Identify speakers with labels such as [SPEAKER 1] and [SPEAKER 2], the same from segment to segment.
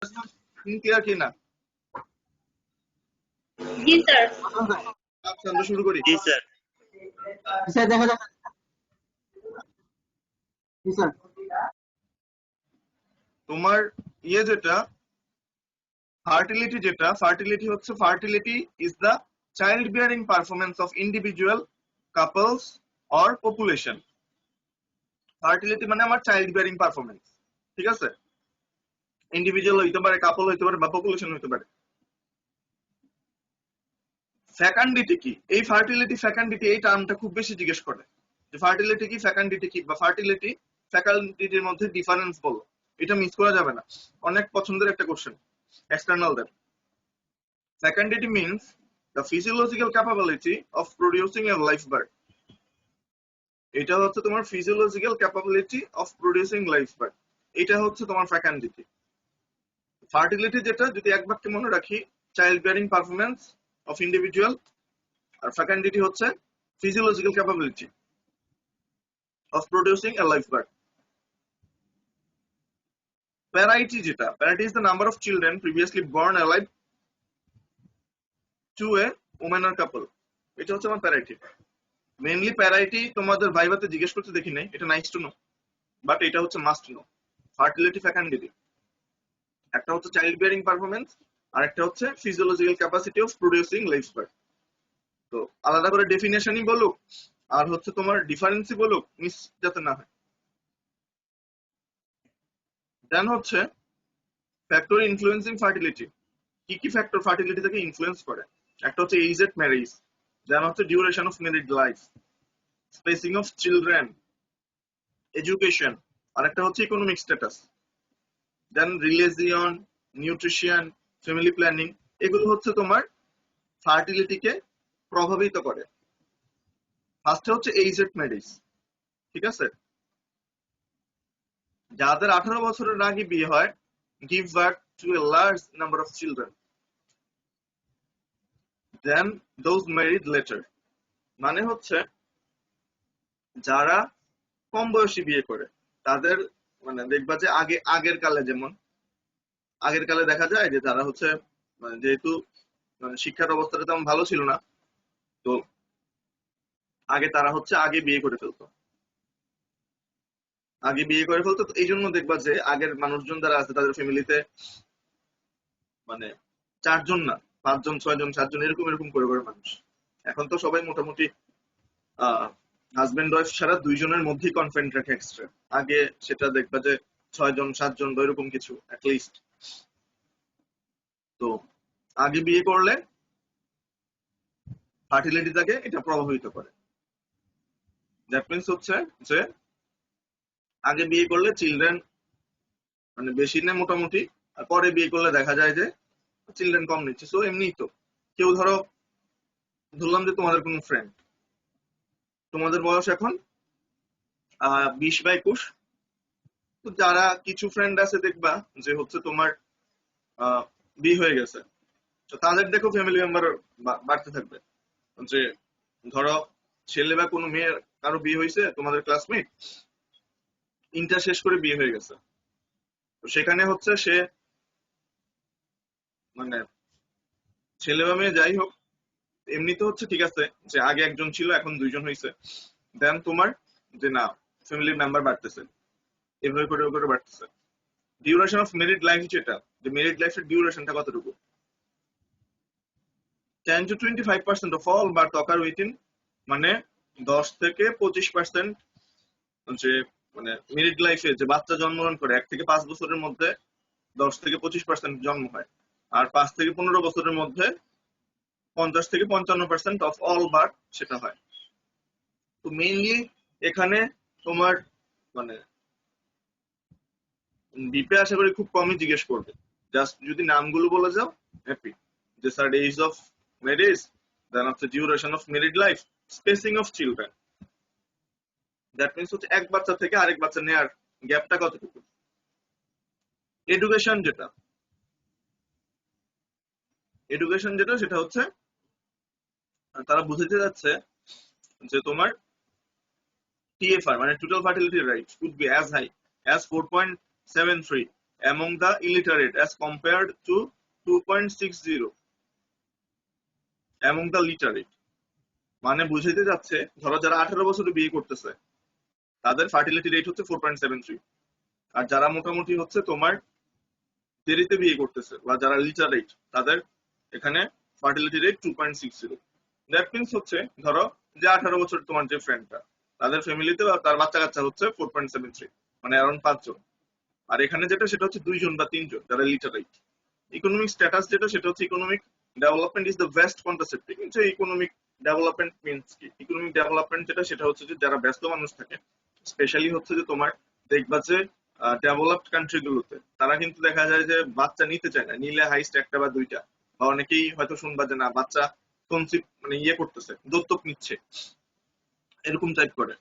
[SPEAKER 1] Clear কি না?
[SPEAKER 2] জি sir.
[SPEAKER 1] আচ্ছা আমরা শুরু করি।
[SPEAKER 3] জি স্যার।
[SPEAKER 4] স্যার দেখা যাক। জি স্যার।
[SPEAKER 1] তোমার যেটা ফার্টিলিটি হচ্ছে fertility is the child bearing performance of individual, couples or population. Fertility মানে আমার চাইল্ড বিয়ারিং পারফরমেন্স, ঠিক আছে? ইন্ডিভিজুয়াল হইতে পারে, কাপল হইতে পারে বা পপুলেশন হইতে পারে। ফ্যাকান্ডিটি কি? এই ফার্টিলিটি ফ্যাকান্ডিটি এই টার্মটা খুব বেশি জিজ্ঞেস করে যে ফার্টিলিটি কি, ফ্যাকান্ডিটি কি, বা ফার্টিলিটি ফ্যাকান্ডিটির মধ্যে ডিফারেন্স বলো। এটা মিস করা যাবে না, অনেক পছন্দের একটা কোশ্চেন এক্সটার্নাল দেন। Fecundity means the physiological capability of producing a live bird. এটা হচ্ছে তোমার physiological capability of producing live bird. এটা হচ্ছে তোমার fecundity. Fertility যেটা যদি এক বাক্যে মনে রাখি, child bearing performance of individual, R fecundity হচ্ছে physiological capability of producing a live bird. Parity যেটা, parity is the number of children previously born alive to a woman or couple. এটা হচ্ছে আমার প্যারাইটি। মেইনলি প্যারাইটি তোমাদের ভাইভাতে জিজ্ঞেস করতে দেখি নাই, এটা নাইস টু নো, বাট এটা হচ্ছে মাস্ট নো। ফার্টিলিটি ফ্যাকান্ডিটি, একটা হচ্ছে চাইল্ড বিয়ারিং পারফরমেন্স আর একটা হচ্ছে physiological capacity of producing live bird. তো আলাদা করে ডেফিনেশনই বলুক আর হচ্ছে তোমার ডিফারেন্সই বলুক, মিস যাতে না হয়। দেন হচ্ছে ফ্যাক্টর ইনফ্লুয়েন্সিং ফার্টিলিটি। কি কি ফ্যাক্টর ফার্টিলিটিটাকে ইনফ্লুয়েন্স করে? একটা হচ্ছে এজ এট ম্যারেজ, দেন হচ্ছে duration of married life, spacing of children, education, আর একটা হচ্ছে economic status, then religion, nutrition, family planning. এগুলো হচ্ছে তোমার ফার্টিলিটিকে প্রভাবিত করে। ফার্স্টে হচ্ছে এজ এট ম্যারেজ, ঠিক আছে? যাদের 18 বছরের আগে বিয়ে হয়, give birth to a large number of children, then those married later. মানে হচ্ছে যারা কম বয়সী বিয়ে করে তাদের মানে দেখবা যে আগের কালে, যেমন আগের কালে দেখা যায় যে তারা হচ্ছে যেহেতু শিক্ষার অবস্থাটা তেমন ভালো ছিল না, তো তারা হচ্ছে আগে বিয়ে করে ফেলতো। তো এই জন্য দেখবা যে আগের মানুষজন যারা আছে তাদের ফ্যামিলিতে মানে 4 জন না, 5 জন, 6 জন, 7 জন এরকম করে মানুষ। এখন তো সবাই মোটামুটি হাজবেন্ড ওয়াইফ ছাড়া 2 জনের মধ্যেই কনফিডেন্ট রাখে এক্সট্রা। আগে সেটা দেখবা যে 6 জন, 7 জন বা এরকম কিছু অ্যাটলিস্ট। তো আগে বিয়ে করলে ফার্টিলিটিটাকে এটা প্রভাবিত করে। দ্যাট মিন্স হচ্ছে যে আগে বিয়ে করলে চিলড্রেন মানে বেশি নেয় মোটামুটি, আর পরে বিয়ে করলে দেখা যায় যে চিলড্রেন কম নিচ্ছে। সো এমনিই তো কেউ ধরলাম যে তোমাদের কোনো ফ্রেন্ড, তোমাদের বয়স এখন 20 বা 21, তো যারা কিছু ফ্রেন্ড আছে দেখবা যে হচ্ছে তোমার বিয়ে হয়ে গেছে, তো তাদের দেখো ফ্যামিলি মেম্বার বাড়তে থাকবে। যে ধরো ছেলে বা কোনো মেয়ের কারো বিয়ে হয়েছে, তোমাদের ক্লাসমেট ইন্টার শেষ করে বিয়ে হয়ে গেছে, তো সেখানে হচ্ছে সে মানে ছেলে বা মেয়ে যাই হোক এমনিতে হচ্ছে ঠিক আছে যে আগে একজন ছিল এখন 2 জন হয়েছে, দেন তোমার যে না ফ্যামিলির মেম্বার বাড়তেছে, এভাবে করে বাড়তেছে। ডিউরেশন অফ ম্যারিড লাইফ যেটা, যে ম্যারিড লাইফের ডিউরেশনটা কতটুকু? 10 to 25% of all birth ochre within, মানে 10 থেকে 25% যে মানে ম্যারিড লাইফে যে বাচ্চা জন্মগ্রহণ করে 1 থেকে 5 বছরের মধ্যে 10 থেকে 25% জন্ম হয়, আর 5 থেকে 15 বছরের মধ্যে 50 থেকে 55% অফ অল বার্থ সেটা হয়। তো মেইনলি এখানে তোমার মানে ডিপে আশা করি খুব কমই জিজ্ঞেস করবে, জাস্ট যদি নামগুলো বলে যাও হ্যাপি। যে sir age of marriage, then হচ্ছে duration of married life, spacing of children. That means হচ্ছে এক বাচ্চা থেকে আরেক বাচ্চা নেয়ার গ্যাপটা কতটুকু। এডুকেশন যেটা সেটা হচ্ছে তারা বুঝাতে যাচ্ছে যে তোমার TFR মানে total fertility right could be as high as 4.73 among the illiterate as compared to 2.60 among the literate। মানে বুঝাইতে যাচ্ছে ধরো যারা 18 বছরে বিয়ে করতেছে তাদের ফার্টিলিটি রেট হচ্ছে 4.73, আর যারা মোটামুটি হচ্ছে তোমার দেরিতে বিয়ে করতেছে বা যারা লিটারেট তাদের এখানে ফার্টিলিটি রেট 2.60। দ্যাট মিনস হচ্ছে ধরো যে 18 বছর তোমার যে ফ্রেন্ডটা তাদের ফ্যামিলিতে তার বাচ্চা কাচ্চা হচ্ছে 4.73, মানে অ্যারাউন্ড 5 জন। আর এখানে যেটা সেটা হচ্ছে 2 জন বা 3 জন যারা লিটারেট। ইকোনমিক স্ট্যাটাস যেটা সেটা হচ্ছে economic development is the best contraceptive. কিন্তু ইকোনমিক ডেভেলপমেন্ট মিনস কি? ইকোনমিক ডেভেলপমেন্ট যেটা সেটা হচ্ছে যে যারা ব্যস্ত মানুষ থাকে, স্পেশালি হচ্ছে যে তোমার দেখবা যে ডেভেলপড কান্ট্রি গুলোতে তারা কিন্তু দেখা যায় যে বাচ্চা নিতে চায় না, নিলে হাইস্ট একটা বা দুইটা, বা অনেকেই হয়তো শুনবা যে না বাচ্চা কনসিভ মানে ইয়ে করতেছে, দত্তক নিচ্ছে, এরকম টাইপ করে।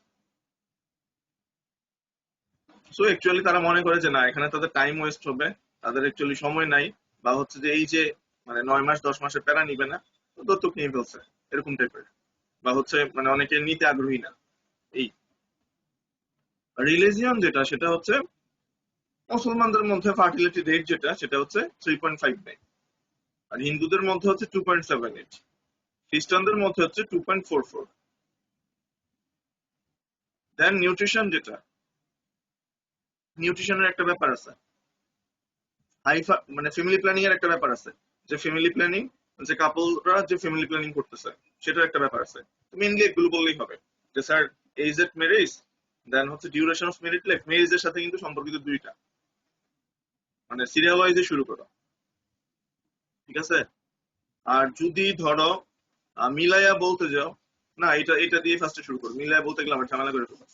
[SPEAKER 1] সো অ্যাকচুয়ালি তারা মনে করে যে না এখানে তাদের টাইম ওয়েস্ট হবে, তাদের অ্যাকচুয়ালি সময় নাই, বা হচ্ছে যে এই যে মানে 9 মাস 10 মাসের প্যারা নিবে না, তো দত্তক নিয়ে ফেলছে এরকম টাইপের, বা হচ্ছে মানে অনেকে নিতে আগ্রহী না। এই রিলিজিয়ন যেটা সেটা হচ্ছে মুসলমানদের মধ্যে ফার্টিলিটি রেট যেটা সেটা হচ্ছে 3.59, আর হিন্দুদের মধ্যে হচ্ছে 2.78, খ্রিস্টানদের মধ্যে হচ্ছে 2.44। দেন নিউট্রিশন যেটা, নিউট্রিশনের একটা ব্যাপার আছে, মানে ফ্যামিলি প্ল্যানিং এর একটা ব্যাপার আছে, যে ফ্যামিলি প্ল্যানিং, যে কাপলরা যে ফ্যামিলি প্ল্যানিং করতেছে সেটার একটা ব্যাপার আছে। মেইনলি এগুলো বললেই হবে যে স্যার এজ এট ম্যারেজ, দেন হচ্ছে ডিউরেশন অফ ম্যারিড লাইফ। ম্যারেজের সাথে কিন্তু সম্পর্কিত দুইটা, মানে সিরিয়াল ওয়াইজে শুরু করো, ঠিক আছে? আর যদি ধরো মিলাইয়া বলতে যাও, না এটা এটা দিয়ে ফার্স্টে শুরু করো, মিলাইয়া বলতে গেলে আবার ঝামেলা করে ফেলবো।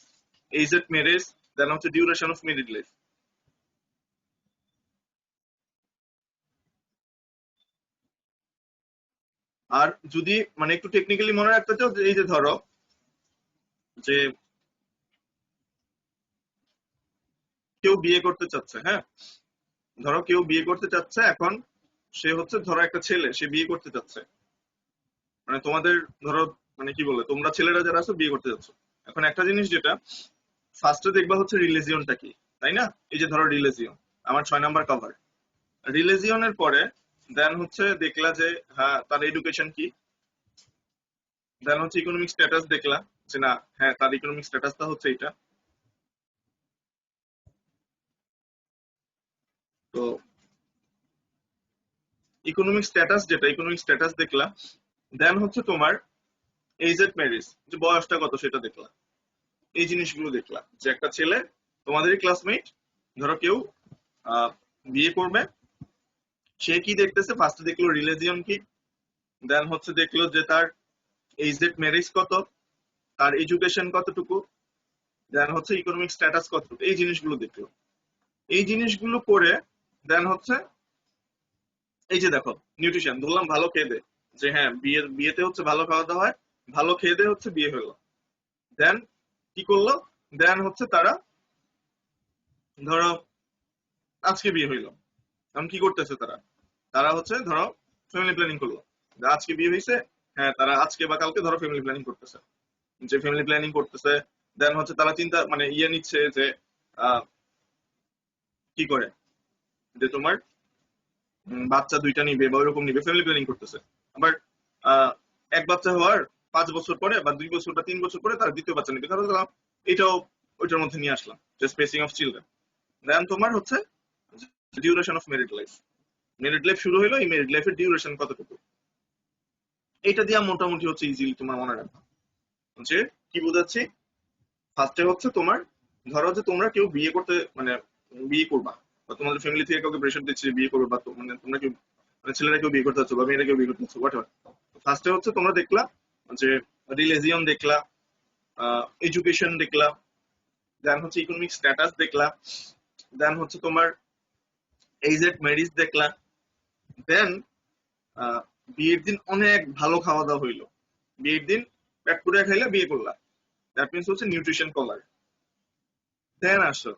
[SPEAKER 1] এজ এট ম্যারেজ, দেন হচ্ছে ডিউরেশন অফ ম্যারিড লাইফ। আর যদি মানে একটু টেকনিক্যালি মনে রাখতে চাও, এই যে ধরো যে কেউ বিয়ে করতে চাচ্ছে, হ্যাঁ ধরো কেউ বিয়ে করতে চাচ্ছে, এখন সে হচ্ছে ধরো একটা ছেলে সে বিয়ে করতে চাচ্ছে, মানে তোমাদের ধরো মানে কি বলে তোমরা ছেলেরা যারা আছো বিয়ে করতে যাচ্ছ, এখন একটা জিনিস যেটা ফার্স্টে দেখবা হচ্ছে রিলিজিয়নটা কি, তাই না? এই যে ধরো রিলিজিয়ন আমার 6 নাম্বার কভার। রিলিজিয়নের পরে দেন হচ্ছে দেখলা যে হ্যাঁ তার এডুকেশন কি, দেন হচ্ছে ইকোনমিক স্ট্যাটাস দেখলা যে না হ্যাঁ তার ইকোনমিক স্ট্যাটাসটা হচ্ছে এটা। তো ইকোনমিক স্ট্যাটাস যেটা, ইকোনমিক স্ট্যাটাস দেখলা, দেন হচ্ছে তোমার এজ এট ম্যারেজ, যে বয়সটা কত সেটা দেখলা। এই জিনিসগুলো দেখলা যে একটা ছেলে তোমাদেরই ক্লাসমেট, ধরো কেউ বিয়ে করবে, সে কি দেখতেছে, ফার্স্টে দেখলো রিলিজিয়ন কি, দেন হচ্ছে দেখলো যে তার এজ এট ম্যারেজ কত, তার এডুকেশন কতটুকু, দেন হচ্ছে ইকোনমিক স্ট্যাটাস কতটুকু, এই জিনিসগুলো দেখলো। এই জিনিসগুলো করে দেন হচ্ছে এই যে দেখো নিউট্রিশন ধরলাম ভালো খেয়ে দে, যে হ্যাঁ বিয়েতে হচ্ছে ভালো খাওয়া দাওয়া হয়, ভালো খেয়ে দে হচ্ছে বিয়ে হলো। দেন কি করলো, দেন হচ্ছে তারা ধরো আজকে বিয়ে হইলো, এখন কি করতেছে তারা, তারা হচ্ছে ধরো ফ্যামিলি প্ল্যানিং করলো, আজকে বিয়ে হয়েছে, হ্যাঁ তারা আজকে বা কালকে ধরো ফ্যামিলি প্ল্যানিং করতেছে, যে ফ্যামিলি প্ল্যানিং করতেছে, দেন হচ্ছে তারা চিন্তা মানে ইয়ে নিচ্ছে যে কি করে যে তোমার বাচ্চা দুইটা নিবে বা ওইরকম নিবে, ফ্যামিলি প্ল্যানিং করতেছে। আবার এক বাচ্চা হওয়ার 5 বছর পরে বা 2 বছর বা 3 বছর পরে তারা দ্বিতীয় বাচ্চা নিবে, কারণ তারা এটাও ওইটার মধ্যে নিয়ে আসলাম যে স্পেসিং অফ চিলড্রেন। দেন তোমার হচ্ছে duration of married life, married life শুরু হলো, এই ম্যারিড লাইফের ডিউরেশন কতটুকু, এটা দিয়া মোটামুটি হচ্ছে ইজিলি তোমার মনে রাখবা যে কি বোঝাচ্ছি। ফার্স্টে হচ্ছে তোমার ধরো যে তোমরা কেউ বিয়ে করতে মানে বিয়ে করবা, বা তোমাদের ফ্যামিলি থেকে কাউকে প্রেশার দিচ্ছে যে বিয়ে করবে, বা মানে তোমরা কেউ মানে ছেলেরা কেউ বিয়ে করতে যাচ্ছ বা মেয়েরা কেউ বিয়ে করতে যাচ্ছ, হোয়াট এভার। ফার্স্টে হচ্ছে তোমরা দেখলা যে রিলিজিয়ন দেখলা, এডুকেশন দেখলা, দেন হচ্ছে ইকোনমিক স্ট্যাটাস দেখলা, দেন হচ্ছে তোমার এজ এট ম্যারেজ দেখলা, দেন বিয়ের দিন অনেক ভালো খাওয়া দাওয়া হইলো, বিয়ের দিন পেট পুরে খাইলে বিয়ে করলা, দ্যাট মিনস হচ্ছে নিউট্রিশন কভার। দেন আসো,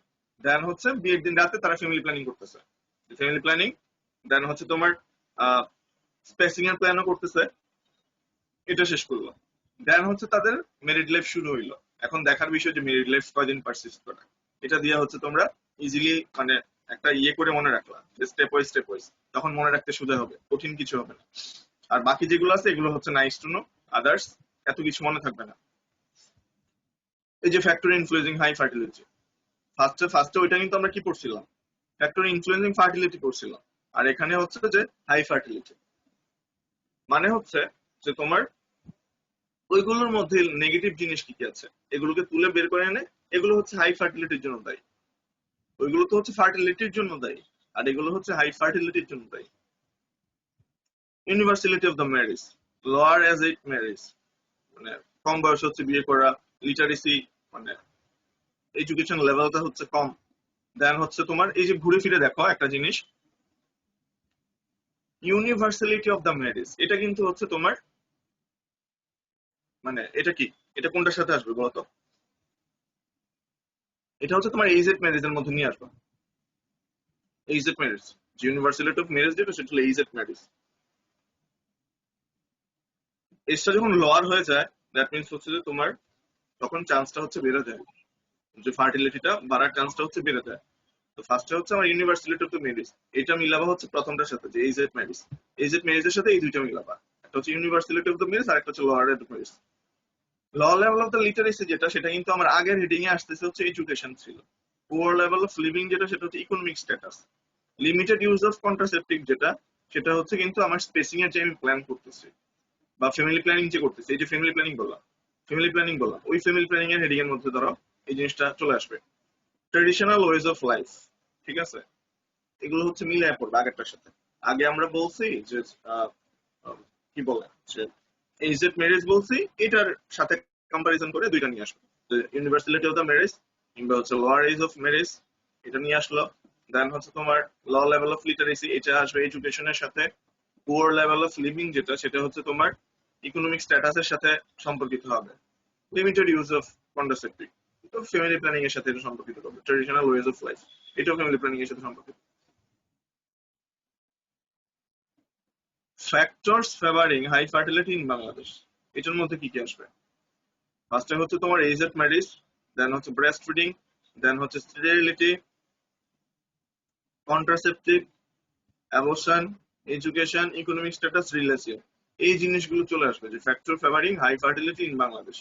[SPEAKER 1] দেন হচ্ছে বিয়ের দিন রাতে তারা ফ্যামিলি প্ল্যানিং করতেছে, ফ্যামিলি প্ল্যানিং, দেন হচ্ছে তোমার স্পেসিং এর প্ল্যানও করতেছে, এটা শেষ করলো। দেন হচ্ছে তাদের ম্যারিড লাইফ শুরু হইলো, এখন দেখার বিষয় যে ম্যারিড লাইফ কয়দিন পারসিস্ট করে, এটা দিয়ে হচ্ছে তোমরা ইজিলি মানে একটা ইয়ে করে মনে রাখলা যে স্টেপ ওয়াইজ, তখন মনে রাখতে সোজা হবে, কঠিন কিছু হবে না। আর বাকি যেগুলো আছে এগুলো হচ্ছে নাইস টু নো, আদার্স এত কিছু মনে থাকবে না। এই যে ফ্যাক্টর ইনফ্লুয়েন্সিং হাই ফার্টিলিটি, ফার্স্টে ওইটা কিন্তু আমরা কি পড়ছিলাম, ফ্যাক্টর ইনফ্লুয়েন্সিং ফার্টিলিটি পড়ছিলাম। আর এখানে হচ্ছে যে হাই ফার্টিলিটি, মানে হচ্ছে যে তোমার ওইগুলোর মধ্যে নেগেটিভ জিনিস কি কি আছে এগুলোকে তুলে বের করে এনে এগুলো হচ্ছে হাই ফার্টিলিটির জন্য দায়ী। ওইগুলো তো হচ্ছে ফার্টিলিটির জন্য দায়ী, আর এগুলো হচ্ছে হাই ফার্টিলিটির জন্য দায়ী। Universality of the marriage, lower age age marriage, মানে কম বয়স হচ্ছে বিয়ে করা, লিটারেসি মানে এডুকেশন লেভেলটা হচ্ছে কম। দেন হচ্ছে তোমার এই যে ঘুরে ফিরে দেখো একটা জিনিস, ইউনিভার্সালিটি অফ দ্য ম্যারেজ, এটা কিন্তু হচ্ছে তোমার মানে এটা কি, এটা কোনটার সাথে আসবে বলতো? এটা হচ্ছে তোমার এইজেড ম্যারেজের মধ্যে নিয়ে আসবে। এইজেড ম্যারেজ, যে ইউনিভার্সালিটি অফ ম্যারেজ যেটা সেটা হলো এইজেড ম্যারেজ। এজটা যখন লোয়ার হয়ে যায় দ্যাট মিনস হচ্ছে যে তোমার তখন চান্সটা হচ্ছে বেড়ে যায়, যে ফার্টিলিটিটা বাড়ার চান্সটা হচ্ছে বেড়ে যায়। তো ফার্স্টে হচ্ছে আমার ইউনিভার্সালিটি অফ দ্য ম্যারেজ, এটা মিলাবা হচ্ছে প্রথমটার সাথে যে এইজেড ম্যারেজ। এইজেড ম্যারেজের সাথে এই দুইটা মিলাবা, একটা হচ্ছে ইউনিভার্সালিটি অফ দ্য ম্যারেজ আর একটা হচ্ছে lower age marriage. Low level of the literacy যেটা সেটা কিন্তু আমার আগের হেডিং এ আসতেছে হচ্ছে এডুকেশন ছিল। পুয়ার লেভেল অফ লিভিং যেটা সেটা হচ্ছে economic status. Limited use of contraceptive যেটা সেটা হচ্ছে কিন্তু আমার স্পেসিং এর যে আমি প্ল্যান করতেছি বা ফ্যামিলি প্ল্যানিং যে করতেছি, এই যে ফ্যামিলি প্ল্যানিং বললাম ওই ফ্যামিলি প্ল্যানিং এর হেডিং এর মধ্যে ধরো এই জিনিসটা চলে আসবে। ট্রেডিশনাল ওয়েজ অফ লাইফ, ঠিক আছে, এগুলো হচ্ছে মিলায় পড়বে আগেরটার সাথে। আগে আমরা বলছি যে আহ, আহ, কি বলে যে এইজেড ম্যারেজ বলছি, এটার সাথে কম্পারিজন করে দুইটা নিয়ে আসলো, ইউনিভার্সালিটি অফ দ্য ম্যারেজ কিংবা হচ্ছে লোয়ার এজ অফ ম্যারেজ, এটা নিয়ে আসলো। দেন হচ্ছে তোমার ল লেভেল অফ লিটারেসি, এটা আসবে এডুকেশনের সাথে। পুয়ার লেভেল অফ লিভিং যেটা সেটা হচ্ছে তোমার ইকোনমিক স্ট্যাটাসের সাথে সম্পর্কিত হবে। লিমিটেড ইউজ অফ কন্ট্রাসেপটিভ, তো ফ্যামিলি প্ল্যানিং এর সাথে এটা সম্পর্কিত হবে। ট্রেডিশনাল ওয়েজ অফ লাইফ, এটাও ফ্যামিলি প্ল্যানিং এর সাথে সম্পর্কিত। Factors favoring high fertility in Bangladesh, এটার মধ্যে কি কি আসবে? ফার্স্টে হচ্ছে তোমার এজ এট ম্যারেজ, দেন হচ্ছে ব্রেস্ট ফিডিং, দেন হচ্ছে sterility, contraceptive, abortion, education, economic status, relation, এই জিনিসগুলো চলে আসবে যে factor favoring high fertility in Bangladesh.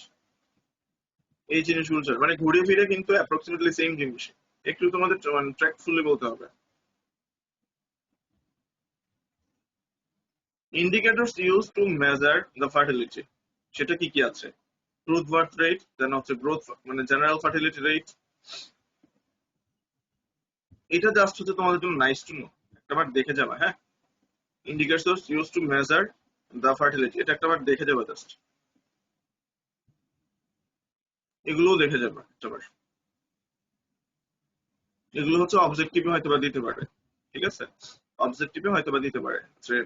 [SPEAKER 1] এই জিনিসগুলো চলে মানে ঘুরে ফিরে কিন্তু অ্যাপ্রক্সিমেটলি সেম জিনিস, একটু তোমাদের ট্র্যাকফুলি বলতে হবে। Indicators use to measure the fertility, সেটা কি কি আছে? ট্রুথ বার্থ রেট, দেন হচ্ছে গ্রোথ মানে জেনারেল ফার্টিলিটি রেট। এটা জাস্ট হচ্ছে তোমাদের জন্য নাইস টু নো, একটাবার দেখে যাবা। হ্যাঁ, indicators use to measure the fertility, এটা একটাবার দেখে যাবা জাস্ট, এগুলোও দেখে যাবা একটাবার। এগুলো হচ্ছে অবজেক্টিভে হয়তো বা দিতে পারে, ঠিক আছে, অবজেক্টিভে হয়তো বা দিতে পারে যে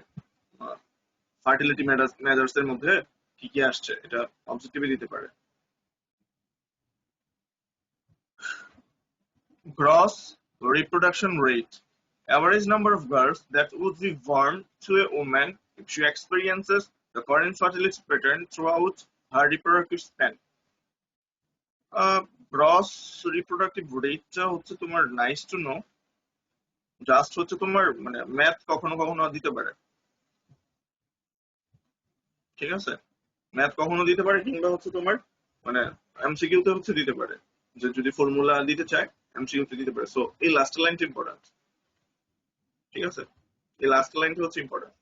[SPEAKER 1] ফার্টিলিটি মেজার্স এর মধ্যে কি কি আসছে, এটা অবজেক্টিভে দিতে পারে। Gross reproduction rate, average number of girls that would be born to a woman if she experiences the current fertility pattern throughout her reproductive span. Gross reproductive রেটটা হচ্ছে তোমার নাইস টু নো, জাস্ট হচ্ছে তোমার মানে math কখনো কখনো দিতে পারে, ঠিক আছে, ম্যাথ কখনো দিতে পারে কিংবা হচ্ছে তোমার মানে এমসিকিউ তে হচ্ছে দিতে পারে, যে যদি ফর্মুলা দিতে চায় এমসিকিউ তে দিতে পারে। সো এই লাস্ট লাইনটা ইম্পর্টেন্ট, ঠিক আছে, এই লাস্ট লাইনটা হচ্ছে ইম্পর্টেন্ট,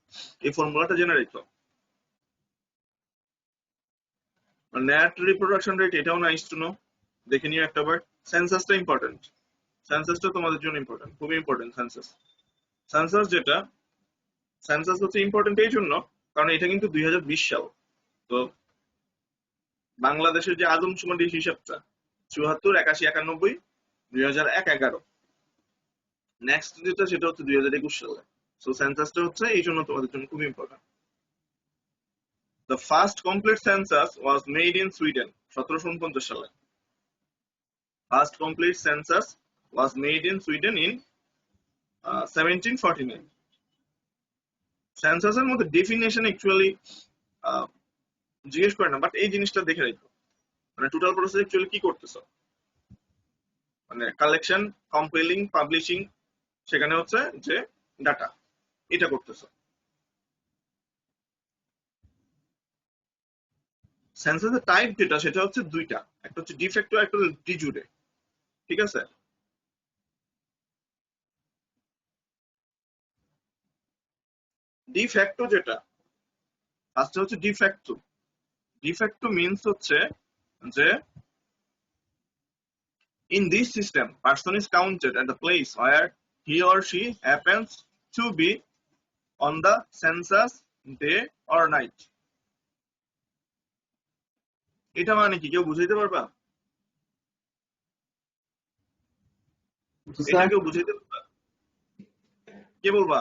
[SPEAKER 1] এই ফর্মুলাটা জেনে রেখো। নেট রিপ্রোডাকশন রেট, এটাও নাইস টু নো, দেখে নিও একটাবার। সেন্সাসটা ইম্পর্টেন্ট, সেন্সাসটা তোমাদের জন্য ইম্পর্টেন্ট, খুবই ইম্পর্টেন্ট সেন্সাস। সেন্সাস যেটা, সেন্সাস হচ্ছে ইম্পর্টেন্ট এই জন্য কারণ এটা কিন্তু 2020 সাল। তো বাংলাদেশের যে আদমশুমারি হিসাবটা 74, 81, 91, 2001, 11, নেক্সট যেটা সেটা হচ্ছে 2021 সালে। সো সেন্সাসটা হচ্ছে এই জন্য তোমাদের জন্য খুব important. The first complete census was made in Sweden 1749 সালে। First complete census was made in Sweden in 1749। সেন্সাসের মধ্যে ডেফিনেশন অ্যাকচুয়ালি জিজ্ঞেস করে না, বাট এই জিনিসটা দেখে রাখো, মানে টোটাল প্রসেস অ্যাকচুয়ালি কি করতেছো, মানে কালেকশন, কম্পাইলিং, পাবলিশিং, সেখানে হচ্ছে যে ডাটা এটা করতেছো। সেন্সাসের টাইপ যেটা সেটা হচ্ছে দুইটা, একটা হচ্ছে ডিফেক্টো, একটা হচ্ছে ডিজুরে। ঠিক আছে? ডিফ্যাক্টো যেটা, ফার্স্টে হচ্ছে ডিফ্যাক্টো। ডিফ্যাক্টো মিন্স হচ্ছে যে in this system person is counted at the place where he or she happens to be on the census day or night. এটা মানে কি, কেউ বুঝাইতে পারবা?
[SPEAKER 4] জি
[SPEAKER 1] এটা
[SPEAKER 4] স্যার।
[SPEAKER 1] কেউ বুঝাইতে পারবা? কে বলবা?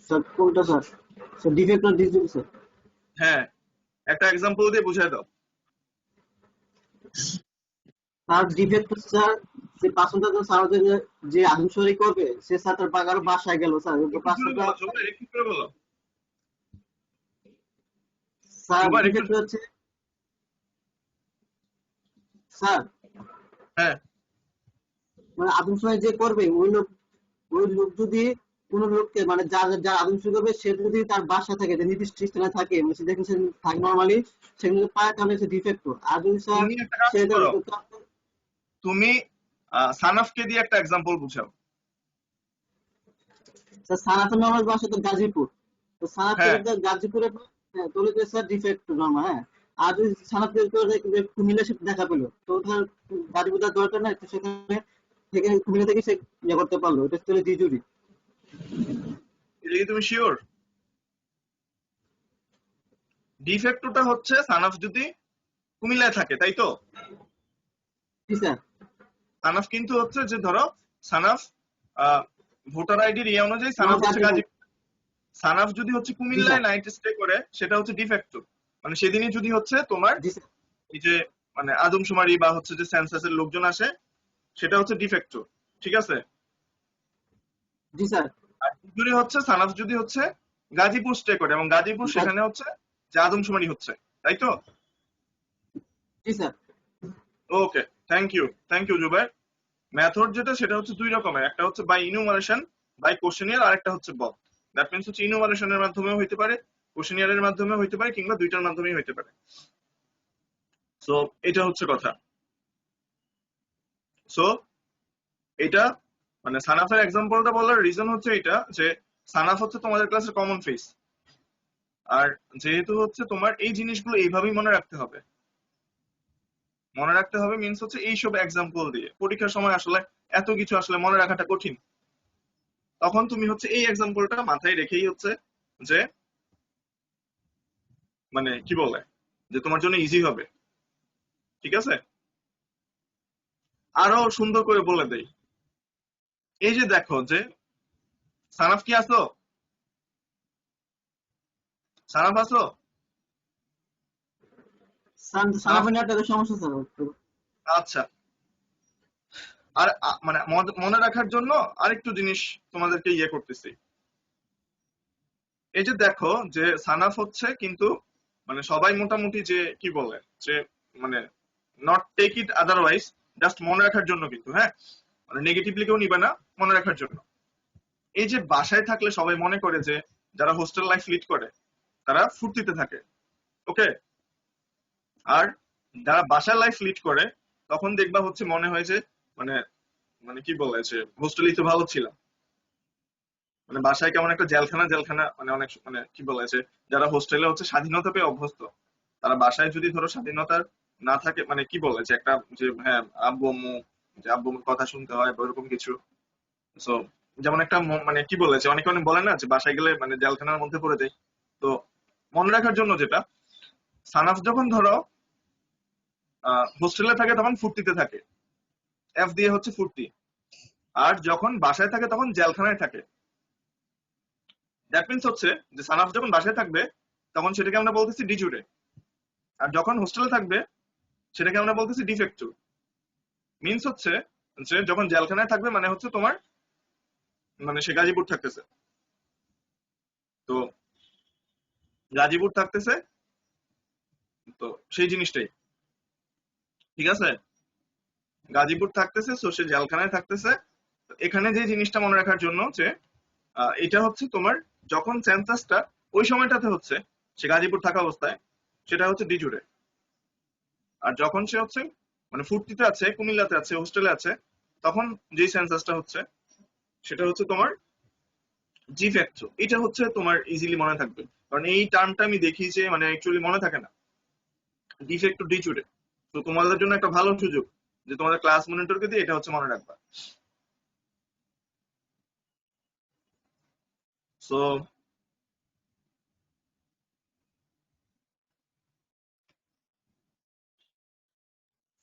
[SPEAKER 4] স্যার কোনটা স্যার? স্যার ডিফেক্ট না ডিসডিউস স্যার?
[SPEAKER 1] হ্যাঁ, একটা এক্সাম্পল দিয়ে বুঝাই দাও।
[SPEAKER 4] তার ডিফেক্ট স্যার, যে পার্সনটা স্যার যে আদমশুমারি করবে সে স্যার তার কারো বাসায় গেল স্যার, ওই
[SPEAKER 1] একটু জোরে
[SPEAKER 4] পার্সনটা
[SPEAKER 1] বলো জোরে, একটু জোরে বলো।
[SPEAKER 4] স্যার
[SPEAKER 1] জুবাইর একটু
[SPEAKER 4] ডিফেক্ট হচ্ছে স্যার,
[SPEAKER 1] হ্যাঁ,
[SPEAKER 4] মানে আদমশুমারি যে করবে ওই লোক যদি কোন লোককে মানে যার আদমশুমারি করবে সে যদি তার বাসা থাকে, যে নির্দিষ্ট স্থানে থাকে, মানে সে দেখেন সে থাকে নর্মালি, সেগুলো পায় তাহলে সে ডিফেক্ট। আর যদি স্যার
[SPEAKER 1] তুমি একটা কাজ
[SPEAKER 4] সে
[SPEAKER 1] করো, তুমি সানাফকে দিয়ে একটা এক্সাম্পল বুঝাও।
[SPEAKER 4] স্যার সানাতের নর্মাল বাসা তো গাজীপুর, তো সানাত
[SPEAKER 1] হ্যাঁ,
[SPEAKER 4] থেকে তো গাজীপুরে, হ্যাঁ তাহলে তো স্যার ডিফেক্ট নর্মাল। হ্যাঁ, আর যদি সানাত থেকে কুমিল্লা সে দেখা পেলো, তো ধর গাজীপুর তার দরকার নাই, তো সেখানে থেকে কুমিল্লা থেকে সে ইয়ে করতে পারলো, এটা হচ্ছে ডিজুরি।
[SPEAKER 1] এটা কি তুমি শিওর? ডিফেক্টটা হচ্ছে সানাফ যদি কুমিল্লায় থাকে, তাই তো?
[SPEAKER 4] জি স্যার।
[SPEAKER 1] সানাফ কিন্তু হচ্ছে যে ধরো সানাফ ভোটার আইডির ইয়ে অনুযায়ী
[SPEAKER 4] আমার
[SPEAKER 1] সানাফ হচ্ছে
[SPEAKER 4] গাজীপুর।
[SPEAKER 1] গাজীপুর। সানাফ যদি হচ্ছে
[SPEAKER 4] জি স্যার।
[SPEAKER 1] কুমিল্লায় নাইট স্টে করে সেটা হচ্ছে ডিফেক্টো। মানে সেদিনই যদি হচ্ছে তোমার
[SPEAKER 4] জি স্যার।
[SPEAKER 1] এই যে মানে আদমশুমারি বা হচ্ছে যে সেন্সাসের লোকজন আসে, সেটা হচ্ছে ডিফেক্টো। ঠিক আছে?
[SPEAKER 4] জি স্যার।
[SPEAKER 1] আর যদি হচ্ছে সানাফ যদি হচ্ছে গাজীপুর স্টে করে এবং গাজীপুর সেখানে হচ্ছে যে আদমশুমারি হচ্ছে, তাই তো?
[SPEAKER 4] জি sir.
[SPEAKER 1] Okay, thank you Zubair. Method যেটা সেটা হচ্ছে দুই রকমের, একটা হচ্ছে বাই ইনুমারেশন, বাই কোশ্চেনিয়ার, আর একটা হচ্ছে বব। দ্যাট মিন্স হচ্ছে ইনুমারেশনের মাধ্যমেও হইতে পারে, কোশ্চেনিয়ারের মাধ্যমেও হইতে পারে, কিংবা দুইটার মাধ্যমেই হইতে পারে। সো এটা হচ্ছে কথা। সো এটা মানে সানাফের এক্সাম্পলটা বলার রিজন হচ্ছে এটা যে সানাফ হচ্ছে তোমাদের ক্লাসের কমন ফেস। আর যেহেতু হচ্ছে তোমার এই জিনিসগুলো এইভাবেই মনে রাখতে হবে, মনে রাখতে হবে মিন্স হচ্ছে এইসব এক্সাম্পল দিয়ে পরীক্ষার সময় আসলে এত কিছু আসলে মনে রাখাটা কঠিন। তখন তুমি হচ্ছে এই এক্সাম্পলটা মাথায় রেখেই হচ্ছে যে মানে কি বলে যে তোমার জন্য ইজি হবে। ঠিক আছে? আরো সুন্দর করে বলে দেই, এই যে দেখো যে সানাফ কি আছো? সানাফ আছো?
[SPEAKER 4] স্যার
[SPEAKER 1] সানাফ,
[SPEAKER 4] সানাফের নেটওয়ার্কের সমস্যা স্যার একটু।
[SPEAKER 1] আচ্ছা। আর মানে মনে রাখার জন্য আরেকটু জিনিস তোমাদেরকে ইয়ে করতেছি। এই যে দেখো যে সানাফ হচ্ছে কিন্তু মানে সবাই মোটামুটি যে কি বলে যে মানে not take it otherwise, just মনে রাখার জন্য কিন্তু, হ্যাঁ মানে নেগেটিভলি কেউ নিবে না, মনে রাখার জন্য। এই যে বাসায় থাকলে সবাই মনে করে যে যারা হোস্টেল লাইফ লিড করে তারা ফুর্তিতে থাকে, ওকে? আর যারা বাসায় লাইফ লিড করে তখন দেখবা হচ্ছে মনে হয় যে মানে মানে কি বলে যে হোস্টেলেই তো ভালো ছিলাম। মানে বাসায় কেমন একটা জেলখানা জেলখানা, মানে অনেক মানে কি বলে যে যারা হোস্টেলে হচ্ছে স্বাধীনতা পেয়ে অভ্যস্ত, তারা বাসায় যদি ধরো স্বাধীনতার না থাকে, মানে কি বলে যে একটা যে হ্যাঁ আব্বু আম্মু, যে আব্বু আম্মুর কথা শুনতে হয় বা এরকম কিছু। সো যেমন একটা মানে কি বলে যে অনেকে অনেক বলে না যে বাসায় গেলে মানে জেলখানার মধ্যে পড়ে যায়। তো মনে রাখার জন্য যেটা, সানাফ যখন ধরো হোস্টেলে থাকে তখন ফুর্তিতে থাকে, এফ দিয়ে হচ্ছে ফুর্তি। আর যখন বাসায় থাকে তখন জেলখানায় থাকে। দ্যাট মিন্স হচ্ছে যে সানাফ যখন বাসায় থাকবে তখন সেটাকে আমরা বলতেছি ডিজুরে, আর যখন হোস্টেলে থাকবে সেটাকে আমরা বলতেছি ডিফেক্টু। মিন্স হচ্ছে যে যখন জেলখানায় থাকবে মানে হচ্ছে তোমার মানে সে গাজীপুর থাকতেছে, তো গাজীপুর থাকতেছে, তো সেই জিনিসটাই। ঠিক আছে? গাজীপুর থাকতেছে, সো সে জেলখানায় থাকতেছে। তো এখানে যে জিনিসটা মনে রাখার জন্য যে এটা হচ্ছে তোমার যখন সেন্সাসটা ওই সময়টাতে হচ্ছে, সে গাজীপুর থাকা অবস্থায়, সেটা হচ্ছে ডিজুরে। আর যখন সে হচ্ছে মানে ফুর্তিতে আছে, কুমিল্লাতে আছে, হোস্টেলে আছে, তখন যেই সেন্সাসটা হচ্ছে সেটা হচ্ছে তোমার জি ফ্যাক্টো। এটা হচ্ছে তোমার ইজিলি মনে থাকবে, কারণ এই টার্মটা আমি দেখি যে মানে অ্যাকচুয়ালি মনে থাকে না, ডি ফ্যাক্টো ডিজুরে। তো তোমাদের জন্য একটা ভালো সুযোগ যে তোমাদের ক্লাস মনিটরকে দিয়ে এটা হচ্ছে মনে রাখবা। সো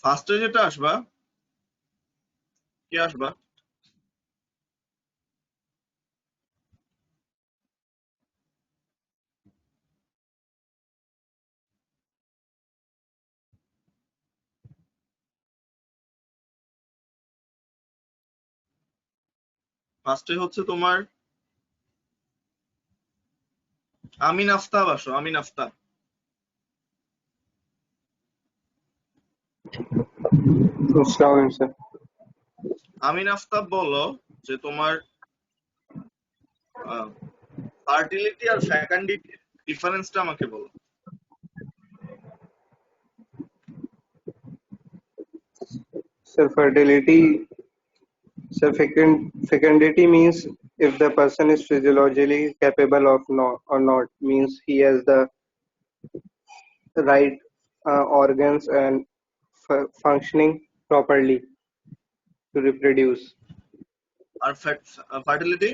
[SPEAKER 1] ফার্স্টে যেটা আসবা, কি আসবা? ফার্স্টে হচ্ছে তোমার আমিন আফতাব আসো, আমিন আফতাব।
[SPEAKER 2] Assalamualaikum, sir.
[SPEAKER 1] আমিন আফতাব বলো যে তোমার ফার্টিলিটি আর ফ্যাকান্ডিটির ডিফারেন্সটা আমাকে বলো।
[SPEAKER 2] Sir, fecundity means if the person is physiologically capable of or not, means he has the right organs and functioning properly to reproduce.
[SPEAKER 1] আর fertility?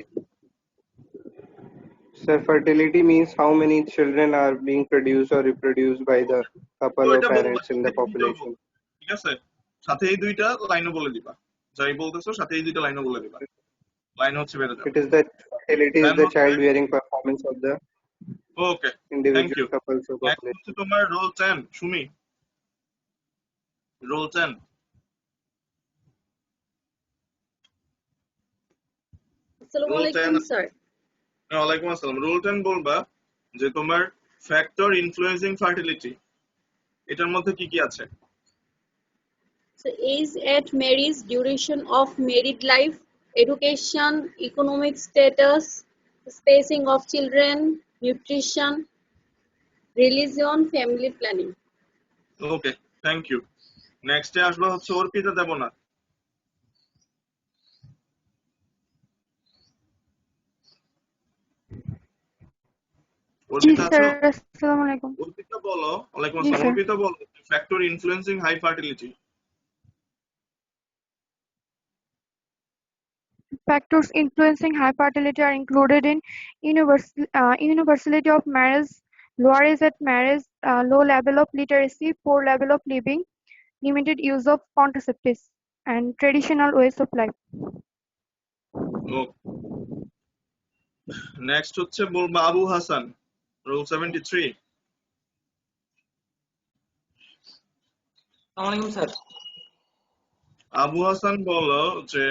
[SPEAKER 2] Sir, fertility means how many children are being produced or reproduced by the
[SPEAKER 1] তো
[SPEAKER 2] couple or
[SPEAKER 1] এটা বলবা,
[SPEAKER 2] parents in the
[SPEAKER 1] সাথে এই দুইটাও
[SPEAKER 2] population.
[SPEAKER 1] বলবা, ঠিক আছে? সাথে এই দুইটা লাইনও বলে দিবা, যাই বলতেছো সাথে এই দুইটা লাইনও বলে দিবা, লাইন হচ্ছে বেড়ে যাবে।
[SPEAKER 2] It is that fertility is
[SPEAKER 1] then
[SPEAKER 2] the
[SPEAKER 1] হচ্ছে
[SPEAKER 2] child-bearing performance of the
[SPEAKER 1] okay, thank
[SPEAKER 2] individual
[SPEAKER 1] you.
[SPEAKER 2] couples or
[SPEAKER 1] next হচ্ছে
[SPEAKER 2] population.
[SPEAKER 1] তোমার রোল 10, সুমি, রোল 10।
[SPEAKER 3] আসসালামু
[SPEAKER 1] রোল 10,
[SPEAKER 3] আলাইকুম স্যার।
[SPEAKER 1] ওয়ালাইকুম আসসালাম। রোল 10 বলবা যে তোমার ফ্যাক্টর ইনফ্লুয়েন্সিং ফার্টিলিটি, এটার মধ্যে কি কি আছে?
[SPEAKER 3] So age at marriage, duration of married life, education, economic status, spacing of children, nutrition, religion, family planning.
[SPEAKER 1] Okay, thank you. নেক্সটে আসবা হচ্ছে অর্পিতা দেবনাথ।
[SPEAKER 5] জি
[SPEAKER 1] অর্পিতা আছো?
[SPEAKER 5] স্যার, আসসালামু আলাইকুম।
[SPEAKER 1] অর্পিতা বলো, ওয়ালাইকুম
[SPEAKER 5] জি
[SPEAKER 1] আসসালাম।
[SPEAKER 5] স্যার।
[SPEAKER 1] অর্পিতা বলো factor influencing high fertility.
[SPEAKER 5] Factors influencing high fertility are included in universality of marriage, lower age at marriage, low level of literacy, poor level of living, limited use of contraceptives, and traditional ways of life.
[SPEAKER 1] ও, next হচ্ছে বলবা Abu Hasan, role 73।
[SPEAKER 6] আসসালামু sir.
[SPEAKER 1] Abu Hasan বলো যে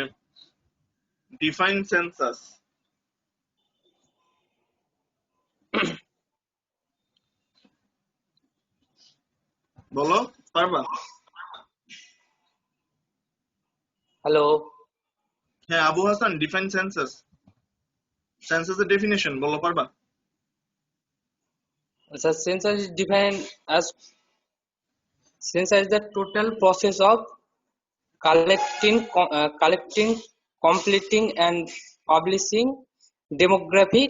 [SPEAKER 1] define census. বলো, পারবা?
[SPEAKER 6] Hello
[SPEAKER 1] হ্যাঁ Abu Hasan, define census, সেন্সাসের ডেফিনেশন বলো, পারবা?
[SPEAKER 6] Sir, census is defined as census is the total process of collecting, completing and publishing demographic,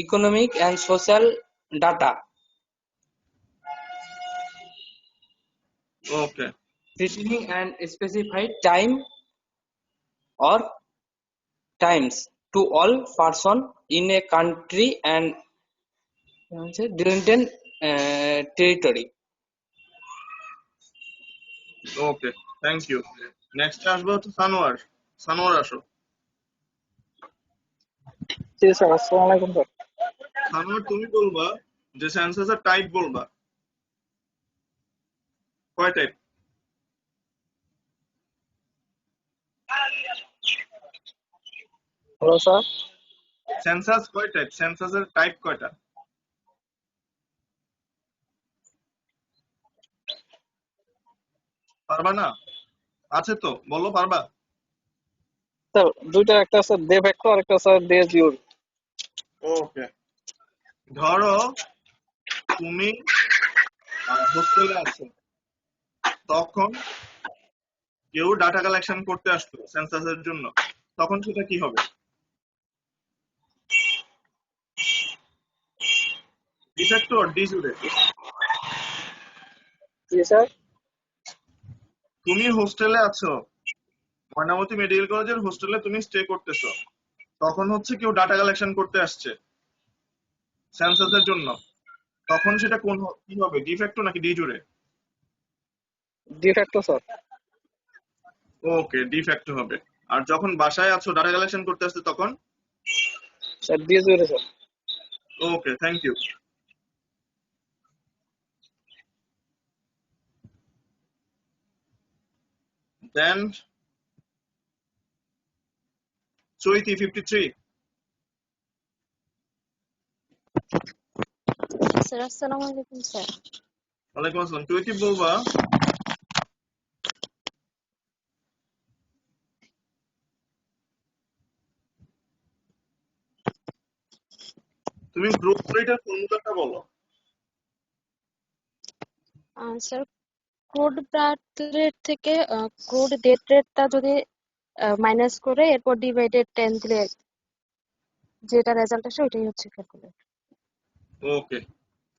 [SPEAKER 6] economic and social data
[SPEAKER 1] okay,
[SPEAKER 6] preceding and specified time or times to all person in a country and dependent territory.
[SPEAKER 1] Okay, thank you. Next আসবে হচ্ছে সানোয়ার। সানোয়ার আসো।
[SPEAKER 7] জি sir, আসসালামু আলাইকুম sir.
[SPEAKER 1] Sanowar তুমি বলবা যে সেন্সাসের type বলবা, কয় টাইপ?
[SPEAKER 7] Hello sir.
[SPEAKER 1] সেন্সাস কয় টাইপ, সেন্সাসের টাইপ কয়টা? পারবা না? আছে তো, বলো পারবা?
[SPEAKER 7] স্যার দুইটা, একটা আছে দে ভেক্টর আর একটা আছে দে জিওর।
[SPEAKER 1] ওকে, ধরো তুমি হোস্টেলে আছো, তখন কেউ ডাটা কালেকশন করতে আসতো সেন্সাসের জন্য, তখন সেটা কি হবে? ডিফেক্টো আর ডিজুরে?
[SPEAKER 7] জি স্যার।
[SPEAKER 1] তুমি হোস্টেলে আছো, ময়নামতি মেডিকেল কলেজের হোস্টেলে তুমি স্টে করতেছো, তখন হচ্ছে কেউ ডাটা কালেকশন করতে আসছে সেন্সাসের জন্য, তখন সেটা কি হবে, ডিফেক্টো নাকি de jure?
[SPEAKER 7] De facto sir.
[SPEAKER 1] Okay, de facto হবে। আর যখন বাসায় আছো ডাটা কালেকশন করতে আসছে তখন?
[SPEAKER 7] Sir de jure sir.
[SPEAKER 1] Okay, thank you. Then Chaiti 53।
[SPEAKER 3] Sir আসসালামু আলাইকুম স্যার।
[SPEAKER 1] ওয়ালাইকুম আসসালাম। চৈতি বলবা তুমি গ্রোথ রেটের ফর্মুলাটা বলো।
[SPEAKER 3] স্যার ক্রুড বার্থ রেট থেকে ক্রুড ডেথ রেটটা যদি মাইনাস করে এরপর ডিভাইডেড 10 দিলে যেটা রেজাল্ট আসে ওইটাই হচ্ছে ক্যালকুলেট।
[SPEAKER 1] ওকে,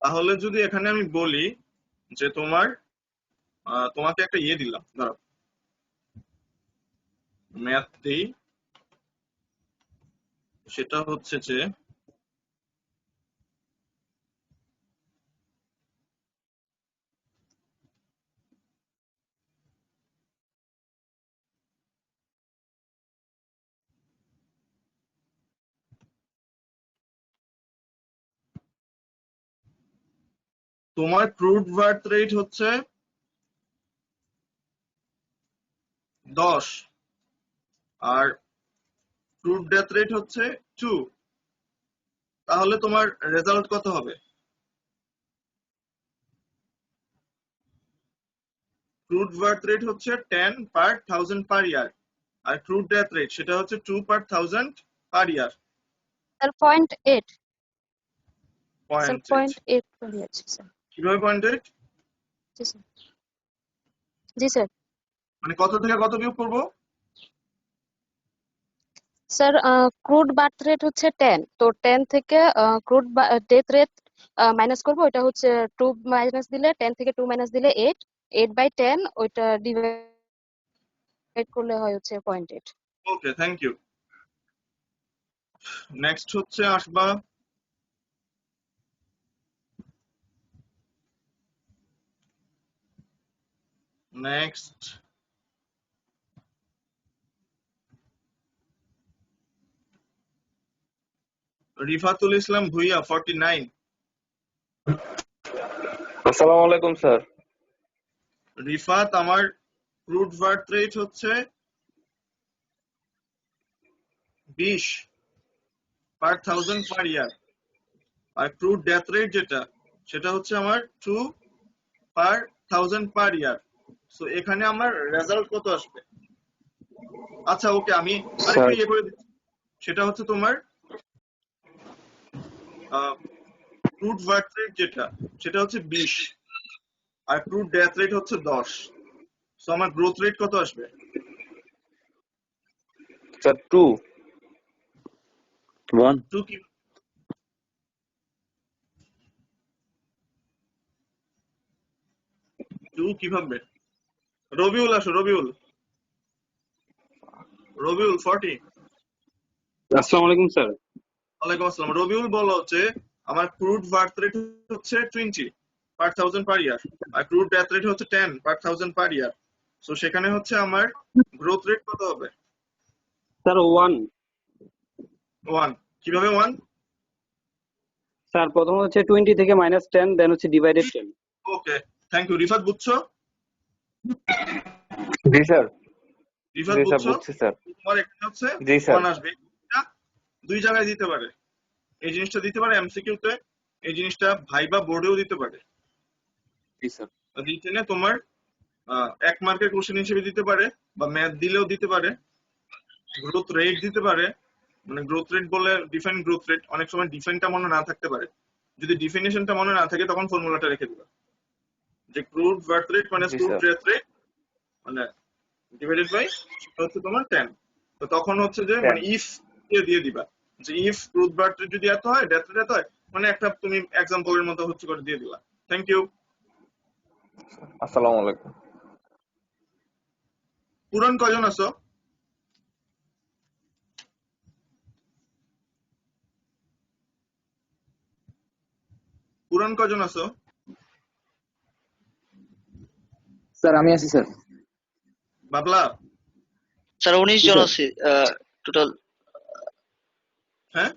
[SPEAKER 1] তাহলে যদি এখানে আমি বলি যে তোমাকে একটা ইয়ে দিলাম, দাঁড়াও ম্যাথ দিই, সেটা হচ্ছে যে তোমার ক্রুড বার্থ রেট হচ্ছে 10 আর ক্রুড ডেথ রেট হচ্ছে 2, তাহলে তোমার রেজাল্ট কত হবে? ক্রুড বার্থ রেট হচ্ছে 10 পার 1000 পার ইয়ার, আর ক্রুড ডেথ রেট সেটা হচ্ছে 2 পার 1000 পার ইয়ার।
[SPEAKER 3] Sir 0.8 sir
[SPEAKER 1] 0.8?
[SPEAKER 3] 0.8 করে আছে স্যার।
[SPEAKER 1] কিভাবে 0.8?
[SPEAKER 3] জি স্যার। জি স্যার।
[SPEAKER 1] মানে কত থেকে কত বিয়োগ করবো?
[SPEAKER 3] স্যার ক্রুড বার্থ রেট হচ্ছে 10, তো 10 থেকে ক্রুড ডেথ রেট মাইনাস করবো, ওইটা হচ্ছে 2 মাইনাস দিলে 10 থেকে 2 মাইনাস দিলে 8, 8/10 ওইটা ডিভাইড করলে হয় হচ্ছে 0.8।
[SPEAKER 1] ওকে, থ্যাংক ইউ। নেক্সট হচ্ছে আসবা নেক্সট রিফাতুল ইসলাম ভুইয়া 49।
[SPEAKER 8] আসসালামু আলাইকুম স্যার।
[SPEAKER 1] রিফাত, আমার ক্রুড বার্থ রেট হচ্ছে 20 পার 1000 পার ইয়ার, আর ক্রুড ডেথ রেট যেটা সেটা হচ্ছে আমার 2 পার 1000 পার ইয়ার। সো এখানে আমার রেজাল্ট কত আসবে? আচ্ছা ওকে, আমি আরেকটু ইয়ে করে দিচ্ছি, সেটা হচ্ছে তোমার ক্রুড বার্থ রেট যেটা সেটা হচ্ছে 20 আর ক্রুড ডেথ রেট হচ্ছে 10, সো আমার গ্রোথ রেট কত আসবে?
[SPEAKER 8] স্যার 2 1
[SPEAKER 1] 2 কি 2 কিভাবে? রবিউল আসো, রবিউল 40।
[SPEAKER 9] আসসালামু আলাইকুম স্যার।
[SPEAKER 1] ওয়ালাইকুম আসসালাম। রবিউল বলো হচ্ছে আমার ক্রুড বার্থ রেট হচ্ছে 20 পার 1000 পার ইয়ার, আর ক্রুড ডেথ রেট হচ্ছে 10 পার 1000 পার ইয়ার, সো সেখানে হচ্ছে আমার গ্রোথ রেট কত হবে?
[SPEAKER 9] স্যার 1।
[SPEAKER 1] 1 কিভাবে 1?
[SPEAKER 9] স্যার প্রথম হচ্ছে 20 থেকে -10, দেন হচ্ছে divided 10।
[SPEAKER 1] Okay, thank you. Rifat বুঝছো?
[SPEAKER 8] জি স্যার।
[SPEAKER 1] রিফাত
[SPEAKER 8] জি স্যার,
[SPEAKER 1] বুঝছো?
[SPEAKER 8] বুঝছি স্যার।
[SPEAKER 1] তোমার এখানে হচ্ছে
[SPEAKER 8] জি স্যার।
[SPEAKER 1] 1 আসবে। এটা দুই জায়গায় দিতে পারে, এই জিনিসটা দিতে পারে এমসিকিউ তে, এই জিনিসটা ভাইবা বোর্ডেও দিতে পারে।
[SPEAKER 8] জি স্যার।
[SPEAKER 1] রিটেনে তোমার এক মার্কের কোশ্চেন হিসেবে দিতে পারে, বা ম্যাথ দিলেও দিতে পারে, গ্রোথ রেট দিতে পারে। মানে গ্রোথ রেট বলে ডিফাইন গ্রোথ রেট, অনেক সময় ডিফাইনটা মনে না থাকতে পারে, যদি ডিফিনিশনটা মনে না থাকে তখন ফর্মুলাটা রেখে দিবা, যে ক্রুড বার্থ রেট মানে
[SPEAKER 8] জি
[SPEAKER 1] ক্রুড
[SPEAKER 8] স্যার।
[SPEAKER 1] ডেথ রেট মানে ডিভাইডেড বাই হচ্ছে তোমার 10। তো তখন হচ্ছে যে
[SPEAKER 8] 10
[SPEAKER 1] মানে ইফ দিয়ে দিবা, যে ইফ ক্রুড বার্থ রেট যদি এত হয়, ডেথ রেট এত হয়, মানে একটা তুমি এক্সাম্পলের মতো হচ্ছে করে দিয়ে দিবা। Thank you.
[SPEAKER 8] আসসালামু আলাইকুম।
[SPEAKER 1] পুরান কয়জন আছো? পুরান কয়জন আছো?
[SPEAKER 10] স্যার আমি আছি স্যার।
[SPEAKER 1] বাবলা?
[SPEAKER 11] স্যার 19
[SPEAKER 10] জি
[SPEAKER 11] জন
[SPEAKER 10] স্যার।
[SPEAKER 11] আছে টোটাল।
[SPEAKER 1] হ্যাঁ